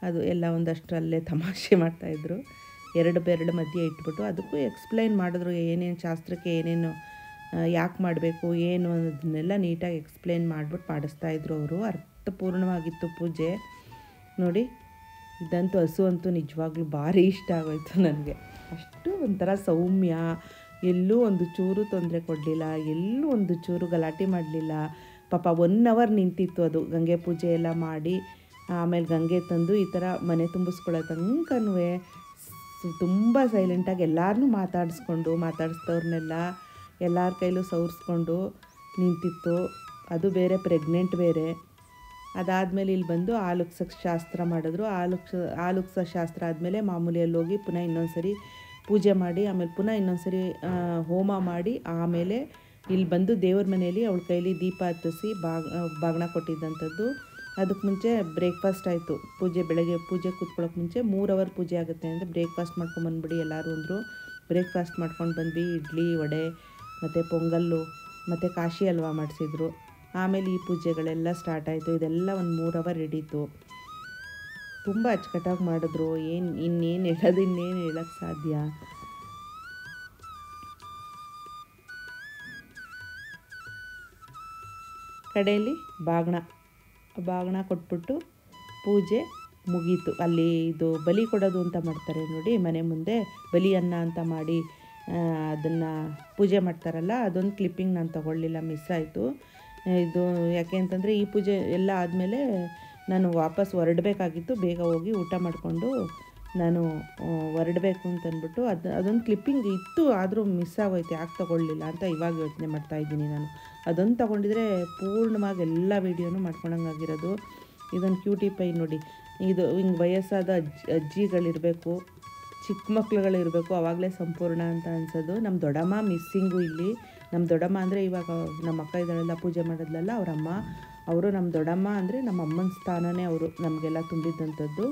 ಅದು ಎಲ್ಲ ಒಂದಷ್ಟರಲ್ಲೇ ತಮಾಷೆ ಮಾಡ್ತಾಯಿದ್ರು. 2 ಬೆರಳು ಮಧ್ಯೆ ಇಟ್ಬಿಟ್ಟು ಅದಕ್ಕೂ ಎಕ್ಸ್ಪ್ಲೈನ್ ಮಾಡಿದ್ರು, ಏನೇನು ಶಾಸ್ತ್ರಕ್ಕೆ ಏನೇನು ಯಾಕೆ ಮಾಡಬೇಕು ಏನು ಅನ್ನೋದನ್ನೆಲ್ಲ ನೀಟಾಗಿ ಎಕ್ಸ್ಪ್ಲೈನ್ ಮಾಡಿಬಿಟ್ಟು ಮಾಡಿಸ್ತಾಯಿದ್ರು ಅವರು. ಅರ್ಥಪೂರ್ಣವಾಗಿತ್ತು ಪೂಜೆ. ನೋಡಿ, ಇದಂತೂ ಹಸು ಅಂತೂ ನಿಜವಾಗ್ಲೂ ಭಾರಿ ಇಷ್ಟ ಆಗೋಯ್ತು ನನಗೆ. ಅಷ್ಟು ಒಂಥರ ಸೌಮ್ಯ, ಎಲ್ಲೂ ಒಂದು ಚೂರು ತೊಂದರೆ ಕೊಡಲಿಲ್ಲ, ಎಲ್ಲೂ ಒಂದು ಚೂರು ಗಲಾಟೆ ಮಾಡಲಿಲ್ಲ. ಪಾಪ 1 ಅವರ್ ನಿಂತಿತ್ತು ಅದು ಗಂಗೆ ಪೂಜೆ ಎಲ್ಲ ಮಾಡಿ. ಆಮೇಲೆ ಗಂಗೆ ತಂದು ಈ ಥರ ಮನೆ ತುಂಬಿಸ್ಕೊಳ್ಳೋ ತನಕನೂ ತುಂಬ ಸೈಲೆಂಟಾಗಿ ಎಲ್ಲರನ್ನೂ ಮಾತಾಡಿಸ್ದವ್ರನ್ನೆಲ್ಲ ಎಲ್ಲರ ಕೈಲೂ ಸವರಿಸ್ಕೊಂಡು ನಿಂತಿತ್ತು. ಅದು ಬೇರೆ ಪ್ರೆಗ್ನೆಂಟ್ ಬೇರೆ. ಅದಾದಮೇಲೆ ಇಲ್ಲಿ ಬಂದು ಆಲುಕ್ಸಕ್ಕೆ ಶಾಸ್ತ್ರ ಮಾಡಿದ್ರು. ಆಲುಕ್ಸ ಶಾಸ್ತ್ರ ಆದಮೇಲೆ ಮಾಮೂಲಿಯಲ್ಲಿ ಹೋಗಿ ಪುನಃ ಇನ್ನೊಂದು ಸರಿ ಪೂಜೆ ಮಾಡಿ, ಆಮೇಲೆ ಪುನಃ ಇನ್ನೊಂದು ಸರಿ ಹೋಮ ಮಾಡಿ, ಆಮೇಲೆ ಇಲ್ಲಿ ಬಂದು ದೇವ್ರ ಮನೆಯಲ್ಲಿ ಅವಳ ಕೈಲಿ ದೀಪ ಹತ್ತಿಸಿ ಬಾಗಿನ ಕೊಟ್ಟಿದ್ದಂಥದ್ದು. ಅದಕ್ಕೆ ಮುಂಚೆ ಬ್ರೇಕ್ಫಾಸ್ಟ್ ಆಯಿತು. ಬೆಳಗ್ಗೆ ಪೂಜೆ ಕೂತ್ಕೊಳ್ಳೋಕೆ ಮುಂಚೆ 3 ಅವರ್ ಪೂಜೆ ಆಗುತ್ತೆ ಅಂತ ಬ್ರೇಕ್ಫಾಸ್ಟ್ ಮಾಡ್ಕೊಂಬಂದ್ಬಿಡಿ ಎಲ್ಲರೂ ಅಂದರು. ಬ್ರೇಕ್ಫಾಸ್ಟ್ ಮಾಡ್ಕೊಂಡು ಬಂದ್ವಿ. ಇಡ್ಲಿ, ವಡೆ ಮತ್ತು ಪೊಂಗಲ್ಲು ಮತ್ತು ಕಾಶಿ ಹಲ್ವಾ ಮಾಡಿಸಿದ್ರು. ಆಮೇಲೆ ಈ ಪೂಜೆಗಳೆಲ್ಲ ಸ್ಟಾರ್ಟ್ ಆಯಿತು. ಇದೆಲ್ಲ ಒಂದು 3 ಅವರ್ ಹಿಡೀತು. ತುಂಬ ಅಚ್ಚುಕಟ್ಟಾಗಿ ಮಾಡಿದ್ರು. ಇನ್ನೇನು ಹೇಳೋಕ್ಕೆ ಸಾಧ್ಯ. ಕಡೆಯಲ್ಲಿ ಬಾಗಿನ ಕೊಟ್ಬಿಟ್ಟು ಪೂಜೆ ಮುಗೀತು. ಅಲ್ಲಿ ಇದು ಬಲಿ ಕೊಡೋದು ಅಂತ ಮಾಡ್ತಾರೆ ನೋಡಿ, ಮನೆ ಮುಂದೆ ಬಲಿ ಅನ್ನ ಅಂತ ಮಾಡಿ ಅದನ್ನು ಪೂಜೆ ಮಾಡ್ತಾರಲ್ಲ, ಅದೊಂದು ಕ್ಲಿಪ್ಪಿಂಗ್ ನಾನು ತೊಗೊಳ್ಳಿಲ್ಲ, ಮಿಸ್ ಆಯಿತು. ಇದು ಯಾಕೆ ಅಂತಂದರೆ ಈ ಪೂಜೆ ಎಲ್ಲ ಆದಮೇಲೆ ನಾನು ವಾಪಸ್ ಹೊರಡಬೇಕಾಗಿತ್ತು. ಬೇಗ ಹೋಗಿ ಊಟ ಮಾಡಿಕೊಂಡು ನಾನು ಹೊರಡಬೇಕು ಅಂತಂದ್ಬಿಟ್ಟು ಅದೊಂದು ಕ್ಲಿಪ್ಪಿಂಗ್ ಇತ್ತು, ಆದರೂ ಮಿಸ್ ಆಗೋಯ್ತು, ಯಾಕೆ ತೊಗೊಳ್ಳಿಲ್ಲ ಅಂತ ಇವಾಗ ಯೋಚನೆ ಮಾಡ್ತಾಯಿದ್ದೀನಿ ನಾನು. ಅದೊಂದು ತೊಗೊಂಡಿದ್ರೆ ಪೂರ್ಣವಾಗಿ ಎಲ್ಲ ವೀಡಿಯೋನು ಮಾಡ್ಕೊಳಂಗಾಗಿರೋದು. ಇದೊಂದು ಕ್ಯೂಟಿ ಪೈ ನೋಡಿ, ಇದು ಹಿಂಗೆ ವಯಸ್ಸಾದ ಅಜ್ಜಿಗಳಿರಬೇಕು, ಚಿಕ್ಕ ಮಕ್ಳುಗಳಿರಬೇಕು, ಆವಾಗಲೇ ಸಂಪೂರ್ಣ ಅಂತ ಅನ್ಸೋದು. ನಮ್ಮ ದೊಡ್ಡಮ್ಮ ಮಿಸ್ಸಿಂಗು ಇಲ್ಲಿ. ನಮ್ಮ ದೊಡ್ಡಮ್ಮ ಅಂದರೆ ಇವಾಗ ನಮ್ಮ ಅಕ್ಕ ಇದ್ದಾಳೆಲ್ಲ ಪೂಜೆ ಮಾಡೋದ್ಲಲ್ಲ ಅವರಮ್ಮ, ಅವರು ನಮ್ಮ ದೊಡ್ಡಮ್ಮ ಅಂದರೆ ನಮ್ಮ ಅಮ್ಮನ ಸ್ಥಾನನೇ ಅವರು ನಮಗೆಲ್ಲ ತುಂಬಿದ್ದಂಥದ್ದು.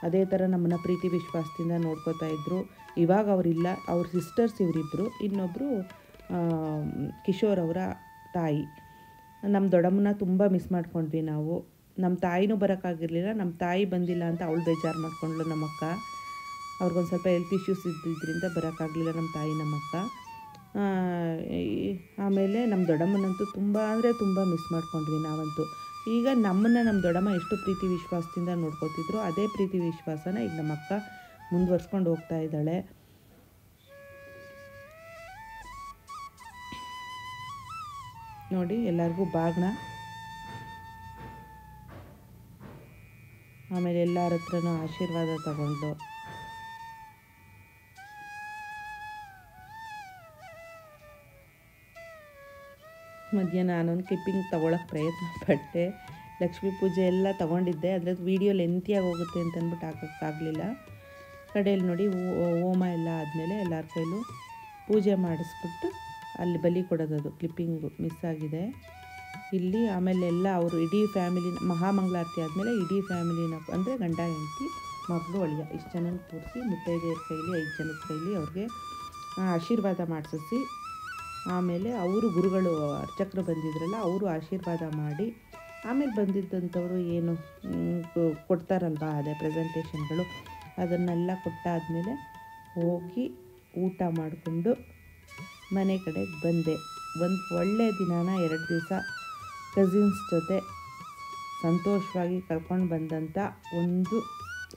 ಅದೇ ಥರ ನಮ್ಮನ್ನು ಪ್ರೀತಿ ವಿಶ್ವಾಸದಿಂದ ನೋಡ್ಕೋತಾ ಇದ್ದರು. ಇವಾಗ ಅವರಿಲ್ಲ, ಅವ್ರ ಸಿಸ್ಟರ್ಸ್ ಇವರಿಬ್ಬರು, ಇನ್ನೊಬ್ಬರು ಕಿಶೋರ್ ಅವರ ತಾಯಿ. ನಮ್ಮ ದೊಡ್ಡಮ್ಮನ ತುಂಬ ಮಿಸ್ ಮಾಡ್ಕೊಂಡ್ವಿ ನಾವು. ನಮ್ಮ ತಾಯಿನೂ ಬರೋಕ್ಕಾಗಿರಲಿಲ್ಲ, ನಮ್ಮ ತಾಯಿ ಬಂದಿಲ್ಲ ಅಂತ ಅವಳು ಬೇಜಾರು ಮಾಡ್ಕೊಂಡ್ಳು ನಮ್ಮಕ್ಕ. ಅವ್ರಿಗೊಂದು ಸ್ವಲ್ಪ ಹೆಲ್ತ್ ಇಶ್ಯೂಸ್ ಇದ್ದಿದ್ದರಿಂದ ಬರೋಕ್ಕಾಗಲಿಲ್ಲ ನಮ್ಮ ತಾಯಿ ನಮ್ಮಕ್ಕ. ಆಮೇಲೆ ನಮ್ಮ ದೊಡ್ಡಮ್ಮನಂತೂ ತುಂಬ ಅಂದರೆ ತುಂಬ ಮಿಸ್ ಮಾಡ್ಕೊಂಡ್ವಿ ನಾವಂತೂ. ಈಗ ನಮ್ಮನ್ನು ನಮ್ಮ ದೊಡ್ಡಮ್ಮ ಎಷ್ಟು ಪ್ರೀತಿ ವಿಶ್ವಾಸದಿಂದ ನೋಡ್ಕೋತಿದ್ರು, ಅದೇ ಪ್ರೀತಿ ವಿಶ್ವಾಸನ ಈಗ ನಮ್ಮ ಅಕ್ಕ ಮುಂದುವರ್ಸ್ಕೊಂಡು ಹೋಗ್ತಾ ಇದ್ದಾಳೆ. ನೋಡಿ ಎಲ್ಲರಿಗೂ ಬಾಗ್ನ. ಆಮೇಲೆ ಎಲ್ಲರ ಹತ್ರನೂ ಆಶೀರ್ವಾದ ತಗೊಂಡು ಮಧ್ಯ ನಾನೊಂದು ಕ್ಲಿಪ್ಪಿಂಗ್ ತೊಗೊಳಕ್ಕೆ ಪ್ರಯತ್ನ ಪಟ್ಟೆ. ಲಕ್ಷ್ಮೀ ಪೂಜೆ ಎಲ್ಲ ತೊಗೊಂಡಿದ್ದೆ, ಅದ್ರದ್ದು ವೀಡಿಯೋ ಲೆಂತಿಯಾಗಿ ಹೋಗುತ್ತೆ ಅಂತಂದ್ಬಿಟ್ಟು ಹಾಕೋಕ್ಕಾಗಲಿಲ್ಲ. ಕಡೆಯಲ್ಲಿ ನೋಡಿ ಹೋಮ ಎಲ್ಲ ಆದಮೇಲೆ ಎಲ್ಲರ ಕೈಲೂ ಪೂಜೆ ಮಾಡಿಸ್ಬಿಟ್ಟು ಅಲ್ಲಿ ಬಲಿ ಕೊಡೋದು ಕ್ಲಿಪ್ಪಿಂಗು ಮಿಸ್ ಆಗಿದೆ ಇಲ್ಲಿ. ಆಮೇಲೆ ಎಲ್ಲ ಅವರು ಇಡೀ ಫ್ಯಾಮಿಲಿನ ಮಹಾಮಂಗಳಾರತಿ ಆದಮೇಲೆ ಇಡೀ ಫ್ಯಾಮಿಲಿನ ಅಂದರೆ ಗಂಡ ಹೆಂಡತಿ ಮಗಳು ಅಳಿಯ ಇಷ್ಟು ಜನನ ಕೂರಿಸಿ ಮುತ್ತೈದೆಯರ ಕೈಲಿ 5 ಜನದ ಕೈಲಿ ಅವ್ರಿಗೆ ಆಶೀರ್ವಾದ ಮಾಡಿಸಿ, ಆಮೇಲೆ ಅವರು ಗುರುಗಳು ಅರ್ಚಕರು ಬಂದಿದ್ರಲ್ಲ ಅವರು ಆಶೀರ್ವಾದ ಮಾಡಿ, ಆಮೇಲೆ ಬಂದಿದ್ದಂಥವರು ಏನು ಕೊಡ್ತಾರಲ್ವ ಅದೇ ಪ್ರೆಸೆಂಟೇಷನ್ಗಳು, ಅದನ್ನೆಲ್ಲ ಕೊಟ್ಟಾದಮೇಲೆ ಹೋಗಿ ಊಟ ಮಾಡಿಕೊಂಡು ಮನೆ ಕಡೆಗೆ ಬಂದೆ. ಒಂದು ಒಳ್ಳೆಯ ದಿನಾನ 2 ದಿವಸ ಕಸಿನ್ಸ್ ಜೊತೆ ಸಂತೋಷವಾಗಿ ಕರ್ಕೊಂಡು ಬಂದಂಥ ಒಂದು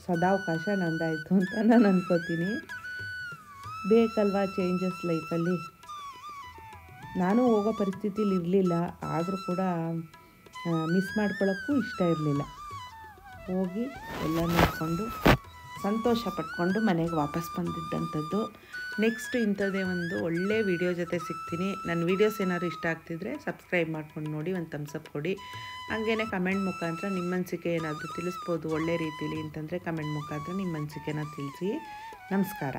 ಸದಾವಕಾಶ ನಂದಾಯಿತು ಅಂತ ನಾನು ಅನ್ಕೋತೀನಿ. ಬೇಕಲ್ವಾ ಚೇಂಜಸ್ ಲೈಫಲ್ಲಿ. ನಾನು ಹೋಗೋ ಪರಿಸ್ಥಿತಿಲಿ ಇರಲಿಲ್ಲ, ಆದರೂ ಕೂಡ ಮಿಸ್ ಮಾಡ್ಕೊಳ್ಳೋಕ್ಕೂ ಇಷ್ಟ ಇರಲಿಲ್ಲ. ಹೋಗಿ ಎಲ್ಲ ನೋಡಿಕೊಂಡು ಸಂತೋಷ ಪಟ್ಕೊಂಡು ಮನೆಗೆ ವಾಪಸ್ ಬಂದಿದ್ದಂಥದ್ದು. ನೆಕ್ಸ್ಟ್ ಇಂಥದ್ದೇ ಒಂದು ಒಳ್ಳೆ ವಿಡಿಯೋ ಜೊತೆ ಸಿಗ್ತೀನಿ. ನನ್ನ ವೀಡಿಯೋಸ್ ಏನಾದ್ರು ಇಷ್ಟ ಆಗ್ತಿದ್ರೆ ಸಬ್ಸ್ಕ್ರೈಬ್ ಮಾಡ್ಕೊಂಡು ನೋಡಿ, ಒಂದು ಥಮ್ಸಪ್ ಕೊಡಿ. ಹಾಗೇ ಕಮೆಂಟ್ ಮುಖಾಂತರ ನಿಮ್ಮ ಅನಿಸಿಕೆ ಏನಾದರೂ ತಿಳಿಸ್ಬೋದು ಒಳ್ಳೆ ರೀತಿಲಿ ಅಂತಂದರೆ ಕಮೆಂಟ್ ಮುಖಾಂತರ ನಿಮ್ಮ ಅನಿಸಿಕೆನ ತಿಳಿಸಿ. ನಮಸ್ಕಾರ.